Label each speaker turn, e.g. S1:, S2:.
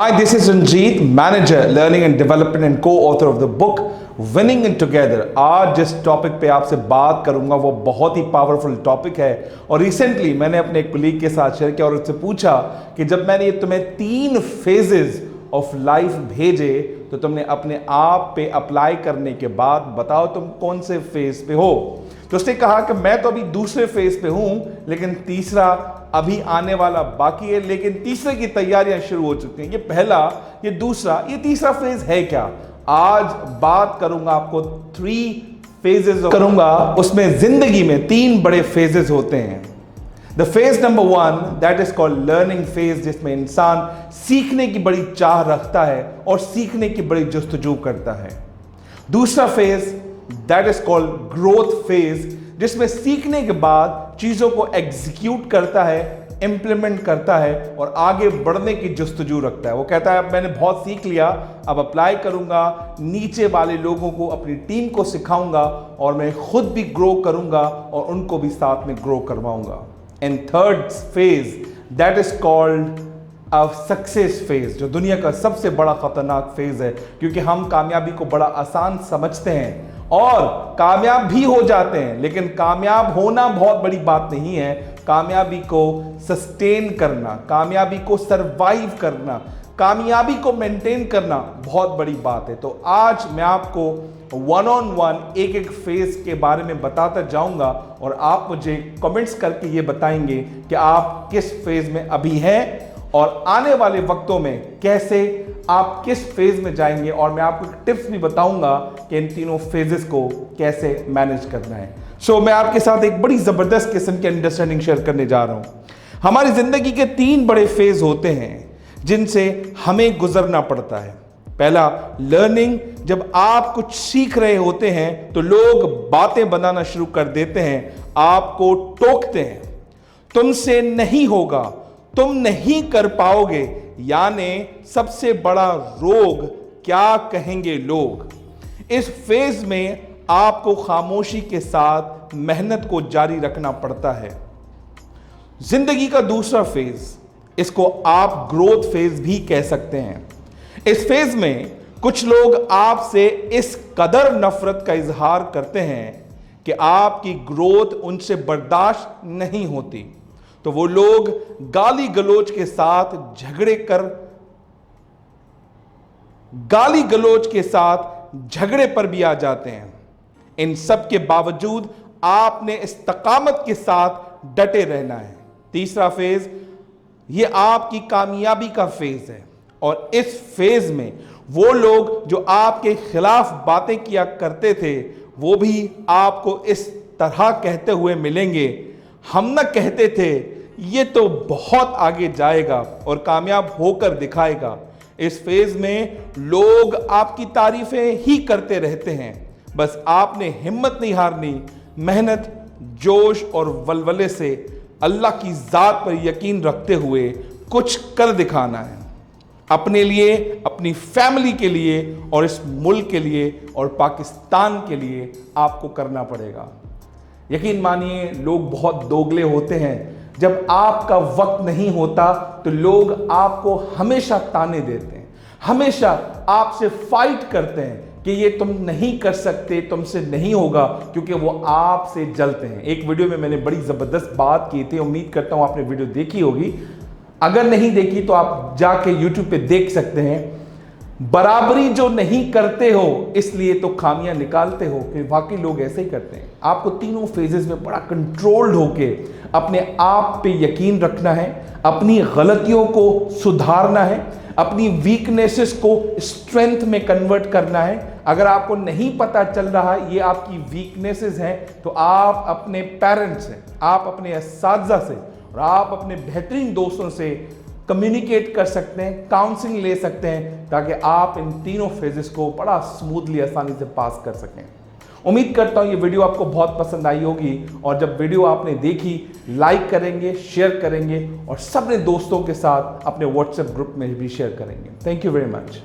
S1: Hi, this is Ranjit, manager, learning and development and co-author of the book Winning It Together। आज जिस topic पे आपसे बात करूंगा वो बहुत ही पावरफुल टॉपिक है और रिसेंटली मैंने अपने एक कोलीग के साथ शेयर किया और उससे पूछा कि जब मैंने तुम्हें 3 फेजेस ऑफ लाइफ भेजे तो तुमने अपने आप पे अप्लाई करने के बाद बताओ तुम कौन से फेज पे हो। तो उसने कहा कि मैं तो अभी दूसरे फेज पे हूं लेकिन तीसरा अभी आने वाला बाकी है, लेकिन तीसरे की तैयारियां शुरू हो चुकी हैं। ये पहला, ये दूसरा, ये तीसरा फेज है क्या? आज बात करूंगा आपको 3 फेजेस करूंगा। उसमें जिंदगी में 3 बड़े फेजेस होते हैं। The phase number 1 that is called learning phase, जिसमें इंसान सीखने की बड़ी चाह रखता है और सीखने की बड़ी जुस्तजू करता है। दूसरा phase that is called growth phase, जिसमें सीखने के बाद चीजों को एग्जीक्यूट करता है, इंप्लीमेंट करता है और आगे बढ़ने की जुस्तजू रखता है। वो कहता है अब मैंने बहुत सीख लिया, अब अप्लाई करूंगा, नीचे वाले लोगों को, अपनी टीम को सिखाऊंगा और मैं खुद भी ग्रो करूंगा और उनको भी साथ में ग्रो करवाऊंगा। And third phase that is called success phase, जो दुनिया का सबसे बड़ा खतरनाक फेज है, क्योंकि हम कामयाबी को बड़ा आसान समझते हैं और कामयाब भी हो जाते हैं, लेकिन कामयाब होना बहुत बड़ी बात नहीं है। कामयाबी को सस्टेन करना, कामयाबी को सरवाइव करना, कामयाबी को मेंटेन करना बहुत बड़ी बात है। तो आज मैं आपको 1-on-1 एक फेज के बारे में बताता जाऊंगा और आप मुझे कमेंट्स करके ये बताएंगे कि आप किस फेज में अभी हैं और आने वाले वक्तों में कैसे आप किस फेज में जाएंगे। और मैं आपको टिप्स भी बताऊंगा कि इन तीनों फेजेस को कैसे मैनेज करना है। सो मैं आपके साथ एक बड़ी जबरदस्त किस्म की अंडरस्टैंडिंग शेयर करने जा रहा हूं। हमारी जिंदगी के 3 बड़े फेज होते हैं जिनसे हमें गुजरना पड़ता है। पहला लर्निंग, जब आप कुछ सीख रहे होते हैं तो लोग बातें बनाना शुरू कर देते हैं, आपको टोकते हैं, तुमसे नहीं होगा, तुम नहीं कर पाओगे, यानी सबसे बड़ा रोग क्या कहेंगे लोग। इस फेज में आपको खामोशी के साथ मेहनत को जारी रखना पड़ता है। जिंदगी का दूसरा फेज, इसको आप ग्रोथ फेज भी कह सकते हैं। इस फेज में कुछ लोग आपसे इस कदर नफरत का इजहार करते हैं कि आपकी ग्रोथ उनसे बर्दाश्त नहीं होती, तो वो लोग गाली गलोच के साथ झगड़े पर भी आ जाते हैं। इन सब के बावजूद आपने इस्तकामत के साथ डटे रहना है। तीसरा फेज, ये आपकी कामयाबी का फेज है और इस फेज में वो लोग जो आपके खिलाफ बातें किया करते थे वो भी आपको इस तरह कहते हुए मिलेंगे, हम ना कहते थे ये तो बहुत आगे जाएगा और कामयाब होकर दिखाएगा। इस फेज में लोग आपकी तारीफें ही करते रहते हैं, बस आपने हिम्मत नहीं हारनी, मेहनत, जोश और वलवले से अल्लाह की जात पर यकीन रखते हुए कुछ कर दिखाना है। अपने लिए, अपनी फैमिली के लिए और इस मुल्क के लिए और पाकिस्तान के लिए आपको करना पड़ेगा। यकीन मानिए लोग बहुत दोगले होते हैं। जब आपका वक्त नहीं होता तो लोग आपको हमेशा ताने देते हैं, हमेशा आपसे फाइट करते हैं कि ये तुम नहीं कर सकते, तुमसे नहीं होगा, क्योंकि वो आपसे जलते हैं। एक वीडियो में मैंने बड़ी जबरदस्त बात की थी, उम्मीद करता हूं आपने वीडियो देखी होगी। अगर नहीं देखी तो आप जाके YouTube पे देख सकते हैं। बराबरी जो नहीं करते हो इसलिए तो खामियां निकालते हो, कि वाकई लोग ऐसे ही करते हैं। आपको तीनों फेजेस में बड़ा कंट्रोल्ड होके अपने आप पे यकीन रखना है, अपनी गलतियों को सुधारना है, अपनी वीकनेसेस को स्ट्रेंथ में कन्वर्ट करना है। अगर आपको नहीं पता चल रहा ये आपकी वीकनेसेस हैं तो आप अपने पेरेंट्स से, आप अपने असातिज़ा से और आप अपने बेहतरीन दोस्तों से कम्युनिकेट कर सकते हैं, काउंसलिंग ले सकते हैं, ताकि आप इन तीनों फेजेस को बड़ा स्मूथली, आसानी से पास कर सकें। उम्मीद करता हूं ये वीडियो आपको बहुत पसंद आई होगी और जब वीडियो आपने देखी लाइक करेंगे, शेयर करेंगे और सबने दोस्तों के साथ अपने व्हाट्सएप ग्रुप में भी शेयर करेंगे। Thank you very much.